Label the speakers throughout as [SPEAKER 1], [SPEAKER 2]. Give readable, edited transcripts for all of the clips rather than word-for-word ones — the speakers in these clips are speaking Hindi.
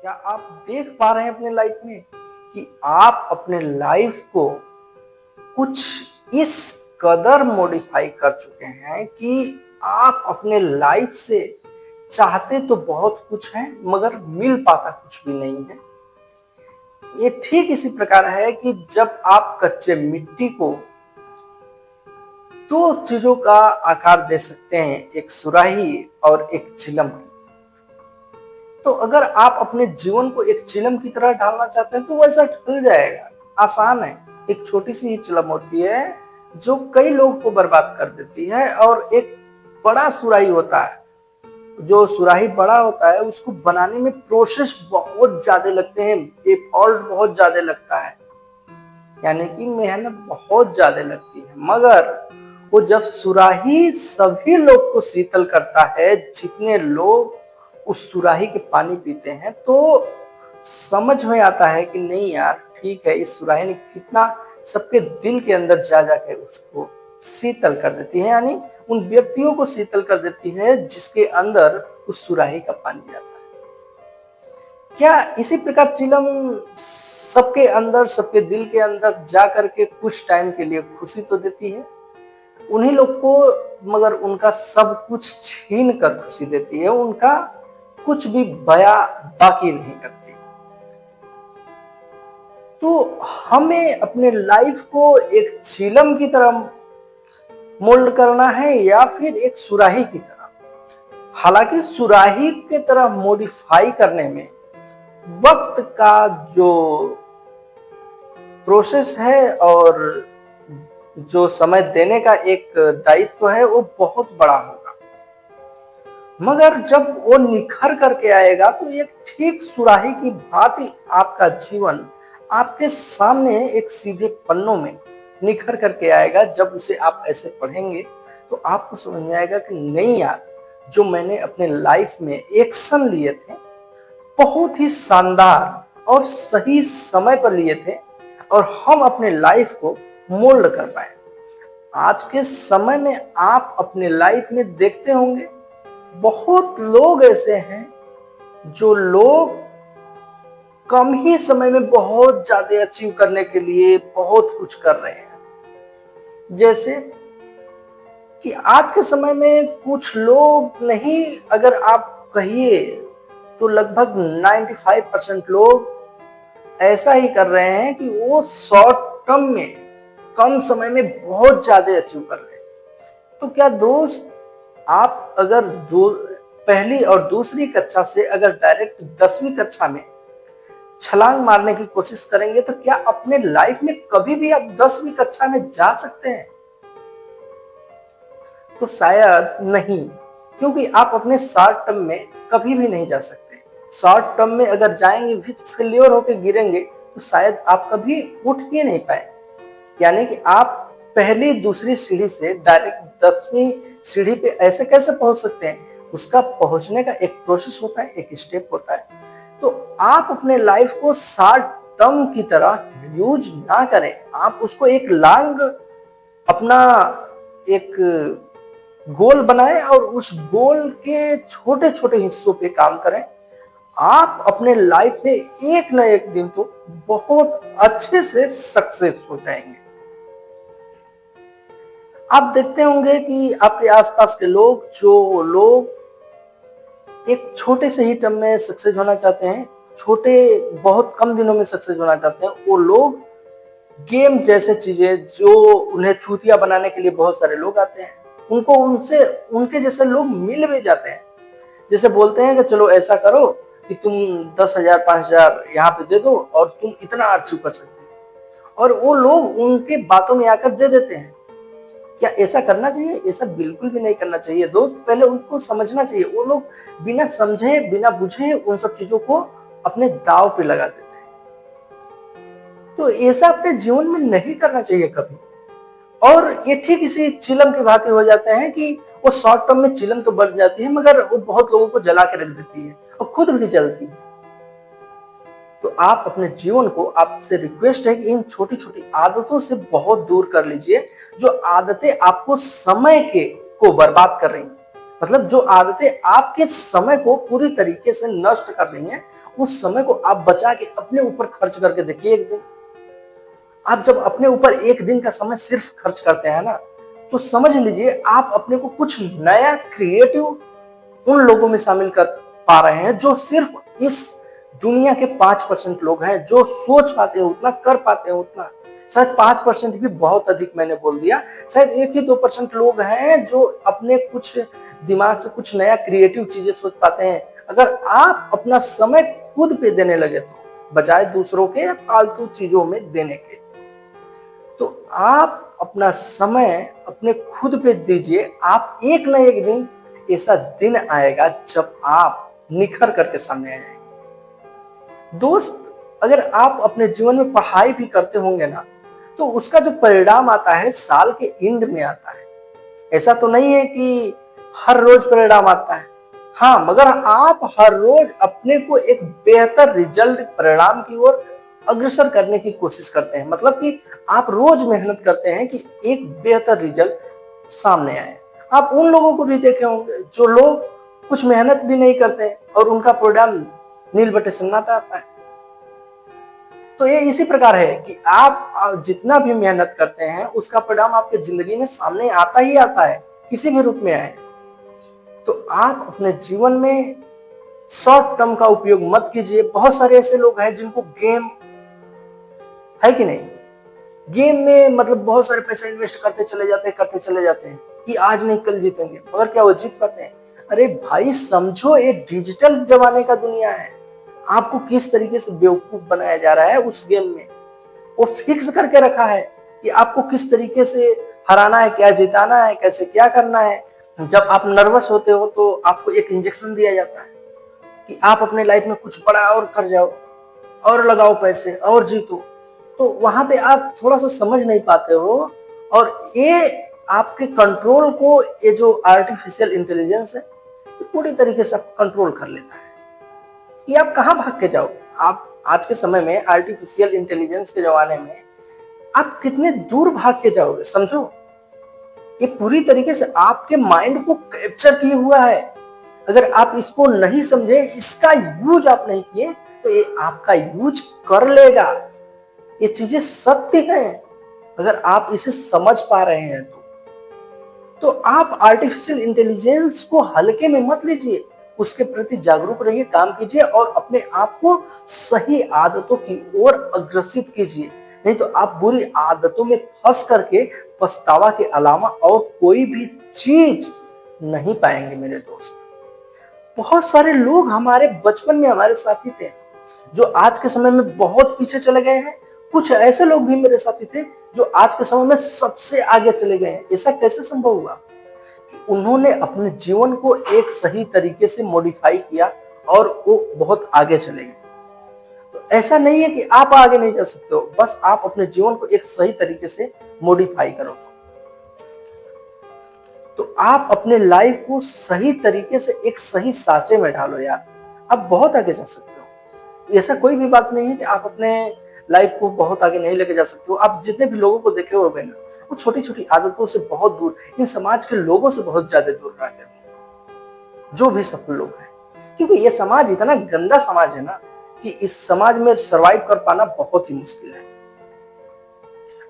[SPEAKER 1] क्या आप देख पा रहे हैं अपने लाइफ में कि आप अपने लाइफ को कुछ इस कदर मॉडिफाई कर चुके हैं कि आप अपने लाइफ से चाहते तो बहुत कुछ है मगर मिल पाता कुछ भी नहीं है। ये ठीक इसी प्रकार है कि जब आप कच्चे मिट्टी को दो चीजों का आकार दे सकते हैं, एक सुराही और एक चिलम की। तो अगर आप अपने जीवन को एक चिलम की तरह ढालना चाहते हैं तो वैसा ढल जाएगा, आसान है। एक छोटी सी ही चिलम होती है जो कई लोगों को बर्बाद कर देती है, और एक बड़ा सुराही होता है, जो सुराही बड़ा होता है उसको बनाने में प्रोसेस बहुत ज्यादा लगते हैं, एफर्ट बहुत ज्यादा लगता है, यानी कि मेहनत बहुत ज्यादा लगती है। मगर वो जब सुराही सभी लोग को शीतल करता है, जितने लोग उस सुराही के पानी पीते हैं, तो समझ में आता है कि नहीं यार ठीक है, इस सुराही ने कितना सबके दिल के अंदर जा जाके उसको शीतल कर देती है, यानी उन व्यक्तियों को शीतल कर देती है जिसके अंदर उस सुराही का पानी जाता है। क्या इसी प्रकार चिलम सबके अंदर, सबके दिल के अंदर जा करके कुछ टाइम के लिए खुशी तो देती है उन्हीं लोग को, मगर उनका सब कुछ छीन कर खुशी देती है, उनका कुछ भी बया बाकी नहीं करती। तो हमें अपने लाइफ को एक चिलम की तरह मोल्ड करना है या फिर एक सुराही की तरह। हालांकि सुराही की तरह मॉडिफाई करने में वक्त का जो प्रोसेस है और जो समय देने का एक दायित्व है वो बहुत बड़ा होगा, मगर जब वो निखर करके आएगा तो एक ठीक सुराही की भांति आपका जीवन आपके सामने एक सीधे पन्नों में निखर करके आएगा। जब उसे आप ऐसे पढ़ेंगे तो आपको समझ में आएगा कि नहीं यार, जो मैंने अपने लाइफ में एक्शन लिए थे बहुत ही शानदार और सही समय पर लिए थे, और हम अपने लाइफ को मोल्ड कर पाए। आज के समय में आप अपने लाइफ में देखते होंगे बहुत लोग ऐसे हैं जो लोग कम ही समय में बहुत ज्यादा अचीव करने के लिए बहुत कुछ कर रहे हैं। जैसे कि आज के समय में कुछ लोग नहीं, अगर आप कहिए तो लगभग 95% लोग ऐसा ही कर रहे हैं कि वो शॉर्ट टर्म में कम समय में बहुत ज्यादा अचीव कर रहे हैं। तो क्या दोस्त, आप अगर पहली और दूसरी कक्षा से अगर डायरेक्ट 10वीं कक्षा में छलांग मारने की कोशिश करेंगे तो क्या अपने लाइफ में कभी भी आप 10वीं कक्षा में जा सकते हैं? तो शायद नहीं, क्योंकि आप अपने शॉर्ट टर्म में कभी भी नहीं जा सकते। शॉर्ट टर्म में अगर जाएंगे भी तो फेल्योर होकर गिरेंगे तो शायद आप कभी उठ ही नहीं पाए। यानी कि आप पहली दूसरी सीढ़ी से डायरेक्ट 10वीं सीढ़ी पे ऐसे कैसे पहुंच सकते हैं? उसका पहुंचने का एक प्रोसेस होता है, एक स्टेप होता है। तो आप अपने लाइफ को शॉर्ट टर्म की तरह यूज ना करें, आप उसको एक लॉन्ग अपना एक गोल बनाएं और उस गोल के छोटे छोटे हिस्सों पे काम करें। आप अपने लाइफ में एक न एक दिन तो बहुत अच्छे से सक्सेस हो जाएंगे। आप देखते होंगे कि आपके आसपास के लोग, जो लोग एक छोटे से ही टर्म में सक्सेस होना चाहते हैं, छोटे बहुत कम दिनों में सक्सेस होना चाहते हैं, वो लोग गेम जैसे चीजें जो उन्हें चूतिया बनाने के लिए बहुत सारे लोग आते हैं, उनको उनसे उनके जैसे लोग मिल भी जाते हैं। जैसे बोलते हैं कि चलो ऐसा करो कि तुम 10,000 5,000 यहाँ पे दे दो और तुम इतना अचीव कर सकते हो, और वो लोग उनके बातों में आकर दे देते हैं। क्या ऐसा करना चाहिए? ऐसा बिल्कुल भी नहीं करना चाहिए दोस्त। पहले उनको समझना चाहिए। वो लोग बिना समझे बिना बुझे उन सब चीजों को अपने दांव पे लगा देते हैं। तो ऐसा अपने जीवन में नहीं करना चाहिए कभी। और ये ठीक इसी चिलम की भांति हो जाते हैं कि वो शॉर्ट टर्म में चिलम तो बढ़ जाती है, मगर वो बहुत लोगों को जला के रख देती है और खुद भी जलती है। तो आप अपने जीवन को, आपसे रिक्वेस्ट है कि इन छोटी छोटी आदतों से बहुत दूर कर लीजिए, जो आदतें आपको समय के को बर्बाद कर रही हैं। मतलब जो आदतें आपके समय को पूरी तरीके से नष्ट कर रही हैं, उस समय को आप बचा के अपने ऊपर खर्च करके देखिए एक दिन। आप जब अपने ऊपर एक दिन का समय सिर्फ खर्च करते हैं ना, तो समझ लीजिए आप अपने को कुछ नया क्रिएटिव उन लोगों में शामिल कर पा रहे हैं जो सिर्फ इस दुनिया के 5% लोग हैं जो सोच पाते हैं उतना, कर पाते हैं उतना। शायद 5% भी बहुत अधिक मैंने बोल दिया, शायद 1 ही 2% लोग हैं जो अपने कुछ दिमाग से कुछ नया क्रिएटिव चीजें सोच पाते हैं। अगर आप अपना समय खुद पे देने लगे तो, बजाय दूसरों के फालतू चीजों में देने के, तो आप अपना समय अपने खुद पे दीजिए। आप एक ना एक दिन, ऐसा दिन आएगा जब आप निखर करके सामने आएंगे। दोस्त, अगर आप अपने जीवन में पढ़ाई भी करते होंगे ना, तो उसका जो परिणाम आता है साल के एंड में आता है। ऐसा तो नहीं है कि हर रोज परिणाम आता है, हाँ, मगर आप हर रोज अपने को एक बेहतर रिजल्ट परिणाम की ओर अग्रसर करने की कोशिश करते हैं। मतलब कि आप रोज मेहनत करते हैं कि एक बेहतर रिजल्ट सामने आए। आप उन लोगों को भी देखे होंगे जो लोग कुछ मेहनत भी नहीं करते और उनका परिणाम नील बटे सन्नाटा आता है। तो ये इसी प्रकार है कि आप जितना भी मेहनत करते हैं उसका परिणाम आपके जिंदगी में सामने आता ही आता है, किसी भी रूप में आए। तो आप अपने जीवन में शॉर्ट टर्म का उपयोग मत कीजिए। बहुत सारे ऐसे लोग हैं जिनको गेम है कि नहीं, गेम में मतलब बहुत सारे पैसा इन्वेस्ट करते चले जाते हैं कि आज नहीं कल जीतेंगे, मगर क्या वो जीत पाते हैं? अरे भाई समझो, ये डिजिटल जमाने का दुनिया है। आपको किस तरीके से बेवकूफ बनाया जा रहा है उस गेम में, वो फिक्स करके रखा है कि आपको किस तरीके से हराना है, क्या जिताना है, कैसे क्या करना है। जब आप नर्वस होते हो तो आपको एक इंजेक्शन दिया जाता है कि आप अपने लाइफ में कुछ बड़ा और कर जाओ और लगाओ पैसे और जीतो। तो वहां पे आप थोड़ा सा समझ नहीं पाते हो, और ये आपके कंट्रोल को, ये जो आर्टिफिशियल इंटेलिजेंस है, ये पूरी तरीके से आपको कंट्रोल कर लेता है कि आप कहाँ भाग के जाओ। आप आज के समय में आर्टिफिशियल इंटेलिजेंस के जमाने में आप कितने दूर भाग के जाओगे, समझो। ये पूरी तरीके से आपके माइंड को कैप्चर किए हुआ है। अगर आप इसको नहीं समझे, इसका यूज आप नहीं किए, तो ये आपका यूज कर लेगा। ये चीजें सत्य हैं। अगर आप इसे समझ पा रहे हैं तो आप आर्टिफिशियल इंटेलिजेंस को हल्के में मत लीजिए, उसके प्रति जागरूक रहिए, काम कीजिए और अपने आप को सही आदतों की ओर अग्रसित कीजिए। नहीं तो आप बुरी आदतों में फंस करके पछतावा के अलावा और कोई भी चीज नहीं पाएंगे मेरे दोस्त। बहुत सारे लोग हमारे बचपन में हमारे साथी थे जो आज के समय में बहुत पीछे चले गए हैं। कुछ ऐसे लोग भी मेरे साथी थे जो आज के समय में सबसे आगे चले गए हैं। ऐसा कैसे संभव हुआ? उन्होंने अपने जीवन को एक सही तरीके से मॉडिफाई किया और वो बहुत आगे चले गए। तो ऐसा नहीं है कि आप आगे नहीं जा सकते हो, बस आप अपने जीवन को एक सही तरीके से मॉडिफाई करो तो आप अपने लाइफ को सही तरीके से एक सही साँचे में डालो यार, आप बहुत आगे जा सकते हो। ऐसा कोई भी बात नहीं है कि आप अपने लाइफ को बहुत आगे नहीं लेके जा सकते हो। आप जितने भी लोगों को देखे होंगे ना, वो छोटी छोटी आदतों से बहुत दूर, इन समाज के लोगों से बहुत ज्यादा दूर रहते हैं, जो भी सफल लोग हैं। क्योंकि ये समाज इतना गंदा समाज है ना कि इस समाज में सरवाइव कर पाना बहुत ही मुश्किल है।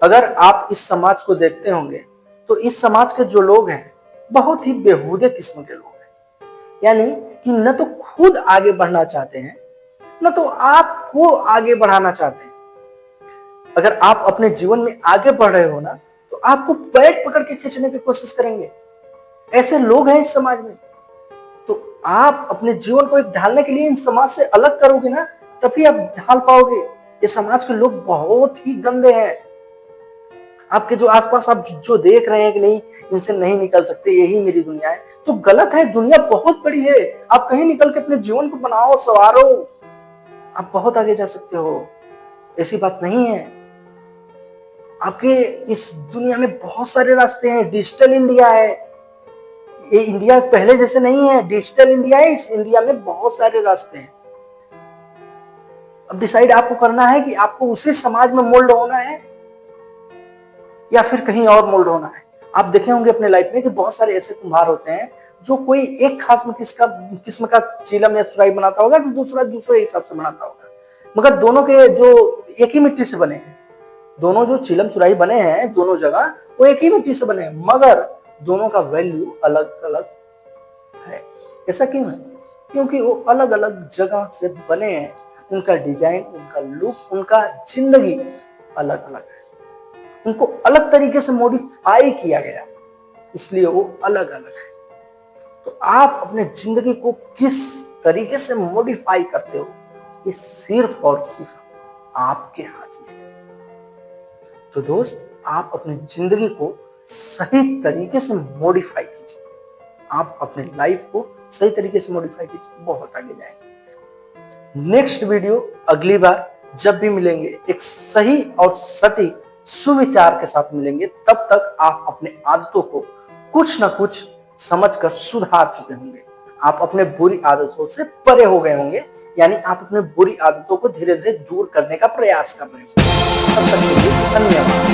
[SPEAKER 1] अगर आप इस समाज को देखते होंगे तो इस समाज के जो लोग हैं बहुत ही बेहूदे किस्म के लोग हैं। यानी कि न तो खुद आगे बढ़ना चाहते हैं, न तो आपको आगे बढ़ाना चाहते हैं। अगर आप अपने जीवन में आगे बढ़ रहे हो ना, तो आपको पैर पकड़ के खींचने की कोशिश करेंगे। ऐसे लोग हैं इस समाज में। तो आप अपने जीवन को एक ढालने के लिए इन समाज से अलग करोगे ना, तभी आप ढाल पाओगे। ये समाज के लोग बहुत ही गंदे हैं। आपके जो आसपास आप जो देख रहे हैं कि नहीं, इनसे नहीं निकल सकते, यही मेरी दुनिया है, तो गलत है। दुनिया बहुत बड़ी है, आप कहीं निकल के अपने जीवन को बनाओ, संवारो, आप बहुत आगे जा सकते हो। ऐसी बात नहीं है। आपके इस दुनिया में बहुत सारे रास्ते हैं। डिजिटल इंडिया है, ये इंडिया पहले जैसे नहीं है, डिजिटल इंडिया है। इस इंडिया में बहुत सारे रास्ते हैं। अब डिसाइड आपको करना है कि आपको उसी समाज में मोल्ड होना है या फिर कहीं और मोल्ड होना है। आप देखे होंगे अपने लाइफ में कि बहुत सारे ऐसे कुम्हार होते हैं जो कोई एक खास में किस्म का चिलम या सुराही बनाता होगा कि दूसरा दूसरे हिसाब से बनाता होगा, मगर दोनों के जो एक ही मिट्टी से बने हैं, दोनों जो चिलम सुराही बने हैं दोनों जगह वो एक ही मिट्टी से बने हैं, मगर दोनों का वैल्यू अलग अलग है। ऐसा क्यों है? क्योंकि वो अलग अलग जगह से बने हैं, उनका डिजाइन, उनका लुक, उनका जिंदगी अलग अलग है, उनको अलग तरीके से मॉडिफाई किया गया, इसलिए वो अलग अलग है। तो आप अपने जिंदगी को किस तरीके से मॉडिफाई करते हो, ये सिर्फ और सिर्फ आपके हाथ में है। तो दोस्त, आप अपनी जिंदगी को सही तरीके से मॉडिफाई कीजिए, आप अपने लाइफ को सही तरीके से मॉडिफाई कीजिए, बहुत आगे जाएंगे। नेक्स्ट वीडियो अगली बार जब भी मिलेंगे एक सही और सटीक सुविचार के साथ मिलेंगे, तब तक आप अपने आदतों को कुछ ना कुछ समझकर सुधार चुके होंगे, आप अपने बुरी आदतों से परे हो गए होंगे, यानी आप अपने बुरी आदतों को धीरे धीरे दूर करने का प्रयास कर रहे होंगे। तब तक के लिए धन्यवाद।